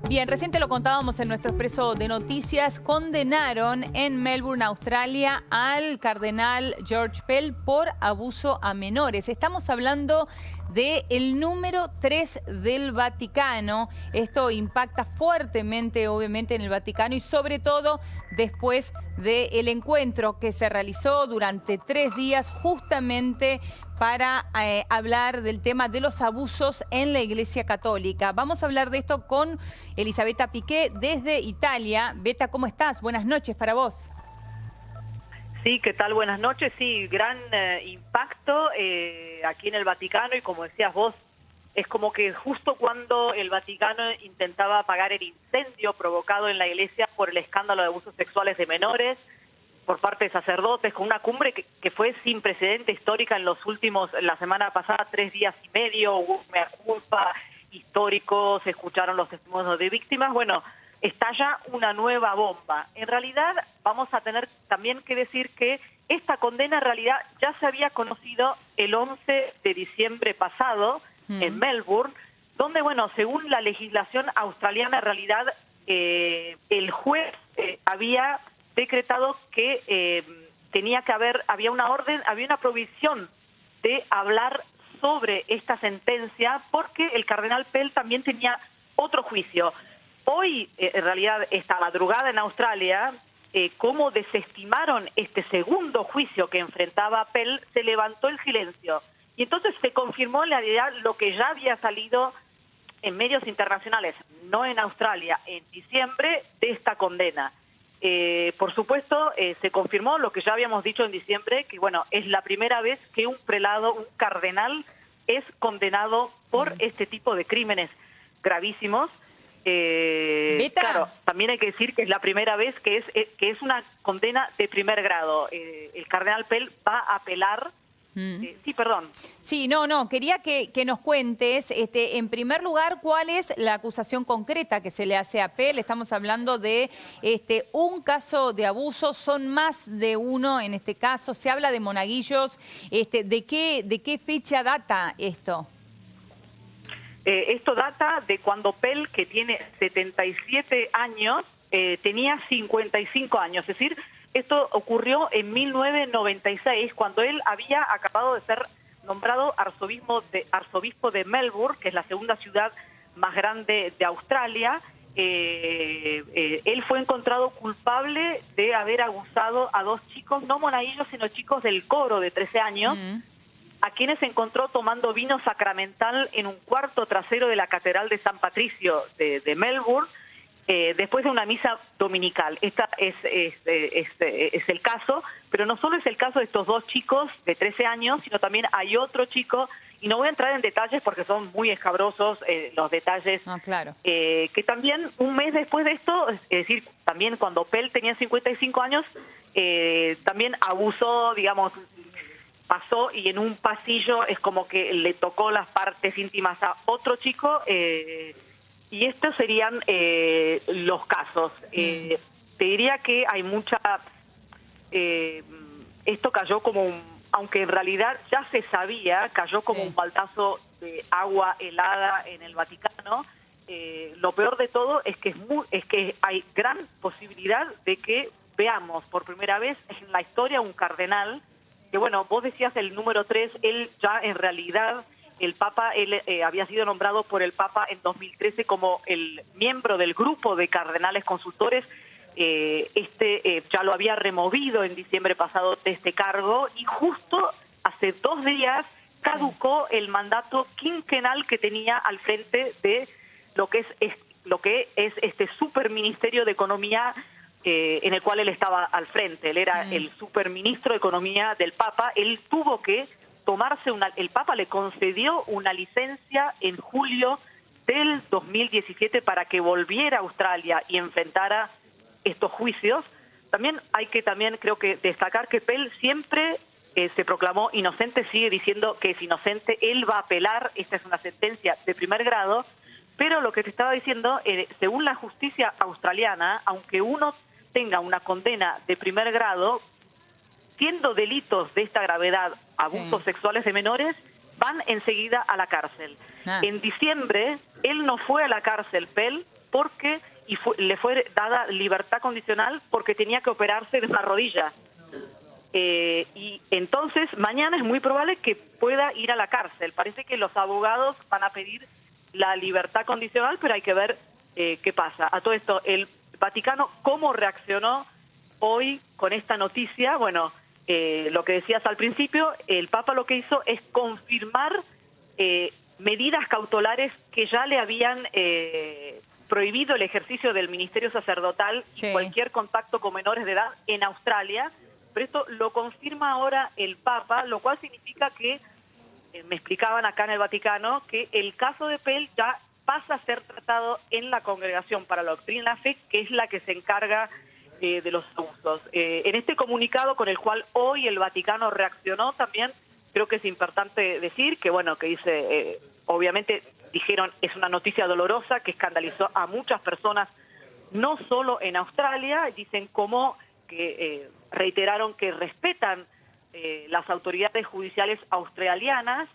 Bien, recién te lo contábamos en nuestro expreso de noticias, condenaron en Melbourne, Australia, al cardenal George Pell por abuso a menores. Estamos hablando del número 3 del Vaticano. Esto impacta fuertemente, obviamente, en el Vaticano y sobre todo después del encuentro que se realizó durante 3 días justamente para hablar del tema de los abusos en la Iglesia Católica. Vamos a hablar de esto con Elisabetta Piqué desde Italia. Beta, ¿cómo estás? Buenas noches para vos. Sí, ¿qué tal? Buenas noches. Sí, gran impacto aquí en el Vaticano y como decías vos, es como que justo cuando el Vaticano intentaba apagar el incendio provocado en la Iglesia por el escándalo de abusos sexuales de menores por parte de sacerdotes, con una cumbre que fue sin precedente histórica en los últimos, la semana pasada, 3 días y medio, hubo mea culpa históricos, se escucharon los testimonios de víctimas. Bueno, estalla una nueva bomba. En realidad vamos a tener también que decir que esta condena en realidad ya se había conocido el 11 de diciembre pasado en Melbourne, donde, bueno, según la legislación australiana, en realidad el juez había decretado que tenía que había una orden, había una provisión de hablar sobre esta sentencia porque el cardenal Pell también tenía otro juicio. Hoy, en realidad, esta madrugada en Australia, como desestimaron este segundo juicio que enfrentaba a Pell, se levantó el silencio. Y entonces se confirmó en realidad lo que ya había salido en medios internacionales, no en Australia, en diciembre, de esta condena. Por supuesto, se confirmó lo que ya habíamos dicho en diciembre, que bueno, es la primera vez que un prelado, un cardenal, es condenado por este tipo de crímenes gravísimos. Claro, también hay que decir que es la primera vez que es una condena de primer grado. El cardenal Pell va a apelar. Sí, perdón. Sí, quería que nos cuentes, en primer lugar, cuál es la acusación concreta que se le hace a Pell. Estamos hablando de un caso de abuso, son más de uno en este caso, se habla de monaguillos. ¿De qué fecha data esto? Esto data de cuando Pell, que tiene 77 años, tenía 55 años, es decir, esto ocurrió en 1996, cuando él había acabado de ser nombrado arzobispo de Melbourne, que es la segunda ciudad más grande de Australia. Él fue encontrado culpable de haber abusado a 2 chicos, no monaguillos, sino chicos del coro de 13 años, a quienes se encontró tomando vino sacramental en un cuarto trasero de la Catedral de San Patricio de Melbourne, después de una misa dominical. Esta es el caso, pero no solo es el caso de estos 2 chicos de 13 años, sino también hay otro chico, y no voy a entrar en detalles porque son muy escabrosos los detalles, claro. Que también un mes después de esto, es decir, también cuando Pell tenía 55 años, también abusó, digamos, pasó y en un pasillo es como que le tocó las partes íntimas a otro chico, y estos serían los casos. Te diría que hay mucha... esto cayó como aunque en realidad ya se sabía, cayó como un baldazo de agua helada en el Vaticano. Lo peor de todo es que hay gran posibilidad de que veamos por primera vez en la historia un cardenal, que bueno, vos decías el número 3, él ya en realidad... El Papa, él había sido nombrado por el Papa en 2013 como el miembro del grupo de cardenales consultores. Ya lo había removido en diciembre pasado de este cargo y justo hace 2 días caducó el mandato quinquenal que tenía al frente de lo que es este superministerio de Economía, en el cual él estaba al frente. Él era el superministro de Economía del Papa. Él tuvo que el Papa le concedió una licencia en julio del 2017 para que volviera a Australia y enfrentara estos juicios. También creo que destacar que Pell siempre se proclamó inocente, sigue diciendo que es inocente, él va a apelar, esta es una sentencia de primer grado, pero lo que te estaba diciendo, según la justicia australiana, aunque uno tenga una condena de primer grado, siendo delitos de esta gravedad, abusos sexuales de menores, van enseguida a la cárcel. En diciembre, él no fue a la cárcel, Pell, porque le fue dada libertad condicional porque tenía que operarse de una rodilla. Y entonces mañana es muy probable que pueda ir a la cárcel. Parece que los abogados van a pedir la libertad condicional, pero hay que ver qué pasa. A todo esto, el Vaticano, ¿cómo reaccionó hoy con esta noticia? Bueno, lo que decías al principio, el Papa lo que hizo es confirmar medidas cautelares que ya le habían prohibido el ejercicio del ministerio sacerdotal y cualquier contacto con menores de edad en Australia. Pero esto lo confirma ahora el Papa, lo cual significa que, me explicaban acá en el Vaticano, que el caso de Pell ya pasa a ser tratado en la Congregación para la Doctrina y la Fe, que es la que se encarga de los abusos. En este comunicado con el cual hoy el Vaticano reaccionó también, creo que es importante decir que, bueno, que dice, obviamente dijeron, es una noticia dolorosa que escandalizó a muchas personas, no solo en Australia, dicen como que reiteraron que respetan las autoridades judiciales australianas,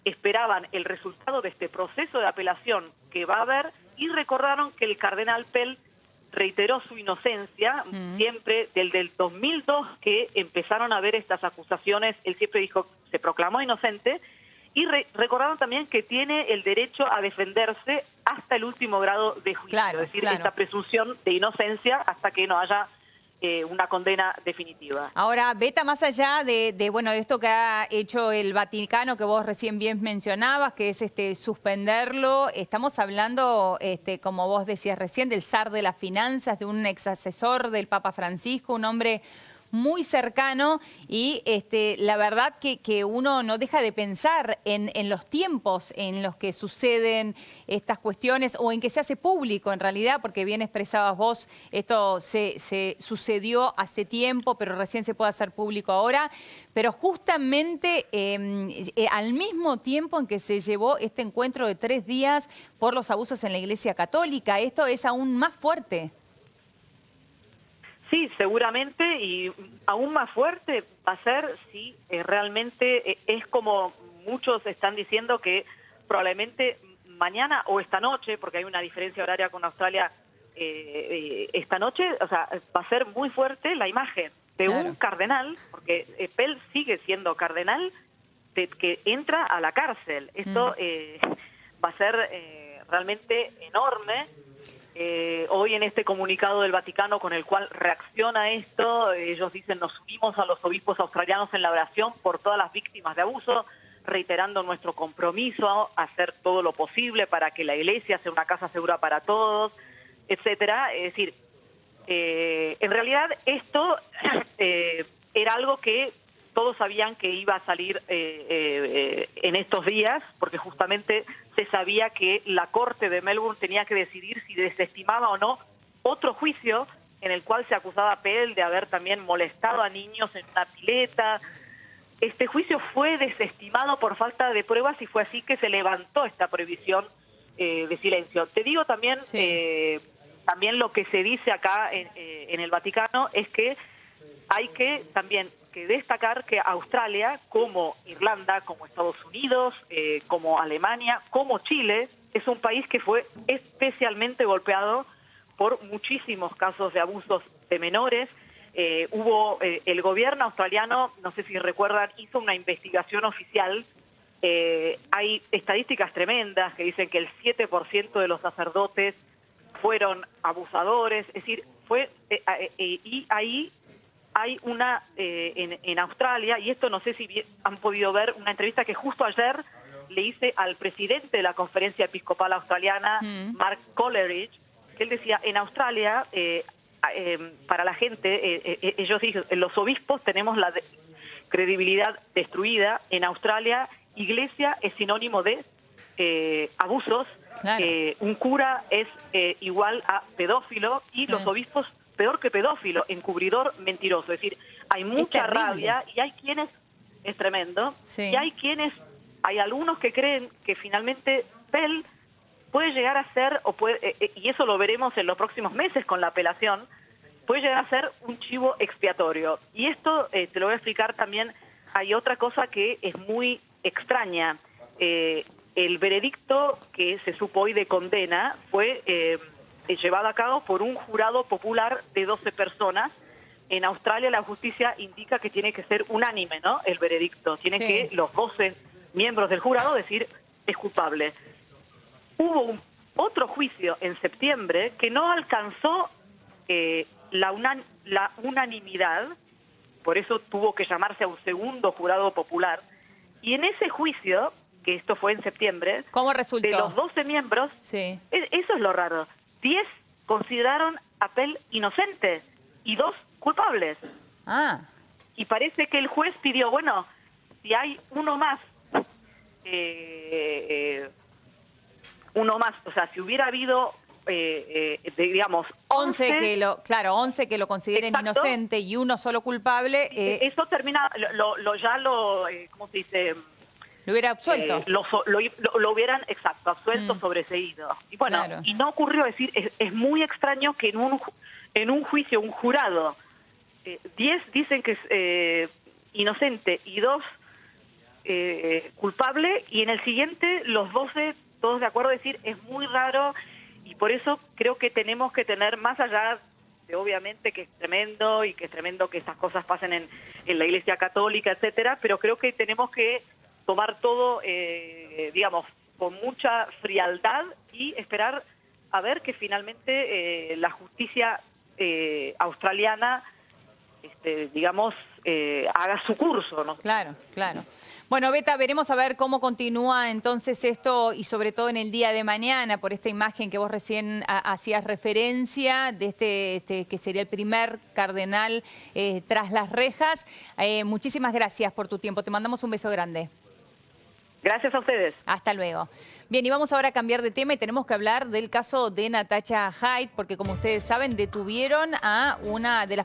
esperaban el resultado de este proceso de apelación que va a haber y recordaron que el cardenal Pell reiteró su inocencia, siempre desde el 2002 que empezaron a ver estas acusaciones, él siempre dijo, se proclamó inocente, y recordaron también que tiene el derecho a defenderse hasta el último grado de juicio, es decir, esta presunción de inocencia hasta que no haya una condena definitiva. Ahora, Beta, más allá de bueno, esto que ha hecho el Vaticano, que vos recién bien mencionabas, que es suspenderlo, estamos hablando, como vos decías recién, del zar de las finanzas, de un ex asesor del Papa Francisco, un hombre muy cercano y la verdad que uno no deja de pensar en los tiempos en los que suceden estas cuestiones o en que se hace público en realidad, porque bien expresabas vos, esto se sucedió hace tiempo, pero recién se puede hacer público ahora, pero justamente al mismo tiempo en que se llevó este encuentro de 3 días por los abusos en la Iglesia Católica, esto es aún más fuerte. Sí, seguramente, y aún más fuerte va a ser si realmente es como muchos están diciendo que probablemente mañana o esta noche, porque hay una diferencia horaria con Australia, esta noche, o sea, va a ser muy fuerte la imagen de un cardenal, porque Pell sigue siendo cardenal, que entra a la cárcel. Esto va a ser realmente enorme. Hoy en este comunicado del Vaticano con el cual reacciona a esto, ellos dicen, nos unimos a los obispos australianos en la oración por todas las víctimas de abuso, reiterando nuestro compromiso a hacer todo lo posible para que la Iglesia sea una casa segura para todos, etcétera. Es decir, en realidad esto era algo que todos sabían que iba a salir en estos días, porque justamente se sabía que la Corte de Melbourne tenía que decidir si desestimaba o no otro juicio en el cual se acusaba a Pell de haber también molestado a niños en una pileta. Este juicio fue desestimado por falta de pruebas y fue así que se levantó esta prohibición de silencio. Te digo también, también lo que se dice acá en el Vaticano es que hay que también destacar que Australia, como Irlanda, como Estados Unidos, como Alemania, como Chile, es un país que fue especialmente golpeado por muchísimos casos de abusos de menores. El gobierno australiano, no sé si recuerdan, hizo una investigación oficial. Hay estadísticas tremendas que dicen que el 7% de los sacerdotes fueron abusadores, es decir, y ahí hay una, en Australia, y esto no sé si han podido ver, una entrevista que justo ayer le hice al presidente de la Conferencia Episcopal Australiana, Mark Coleridge, que él decía, en Australia, para la gente, ellos dicen, los obispos tenemos la credibilidad destruida. En Australia, iglesia es sinónimo de abusos, un cura es igual a pedófilo y los obispos peor que pedófilo, encubridor, mentiroso. Es decir, hay mucha rabia y hay quienes, es tremendo, y hay algunos que creen que finalmente Pell puede llegar a ser, y eso lo veremos en los próximos meses con la apelación, puede llegar a ser un chivo expiatorio. Y esto, te lo voy a explicar también, hay otra cosa que es muy extraña. El veredicto que se supo hoy de condena fue llevada a cabo por un jurado popular de 12 personas. En Australia la justicia indica que tiene que ser unánime, ¿no? El veredicto. Tienen que los 12 miembros del jurado decir es culpable. Hubo otro juicio en septiembre que no alcanzó la unanimidad, por eso tuvo que llamarse a un segundo jurado popular. Y en ese juicio, que esto fue en septiembre, ¿cómo resultó? de los 12 miembros, eso es lo raro, 10 consideraron a Pell inocente y 2 culpables. Y parece que el juez pidió, bueno, si hay uno más, o sea, si hubiera habido, digamos, 11 que lo consideren inocente y uno solo culpable. Eso termina, ¿cómo se dice? Lo hubiera absuelto. Lo hubieran, absuelto, sobreseído. Y bueno, y no ocurrió, es decir, es muy extraño que en un juicio, un jurado, 10 dicen que es inocente y 2 culpable, y en el siguiente los 12 todos de acuerdo, decir, es muy raro, y por eso creo que tenemos que tener, más allá de obviamente que es tremendo, y que es tremendo que estas cosas pasen en la Iglesia Católica, etcétera, pero creo que tenemos que tomar todo, digamos, con mucha frialdad y esperar a ver que finalmente la justicia australiana, digamos, haga su curso, ¿no? Claro. Bueno, Beta, veremos a ver cómo continúa entonces esto, y sobre todo en el día de mañana, por esta imagen que vos recién hacías referencia de este que sería el primer cardenal tras las rejas. Muchísimas gracias por tu tiempo. Te mandamos un beso grande. Gracias a ustedes. Hasta luego. Bien, y vamos ahora a cambiar de tema y tenemos que hablar del caso de Natasha Hyde, porque como ustedes saben, detuvieron a una de las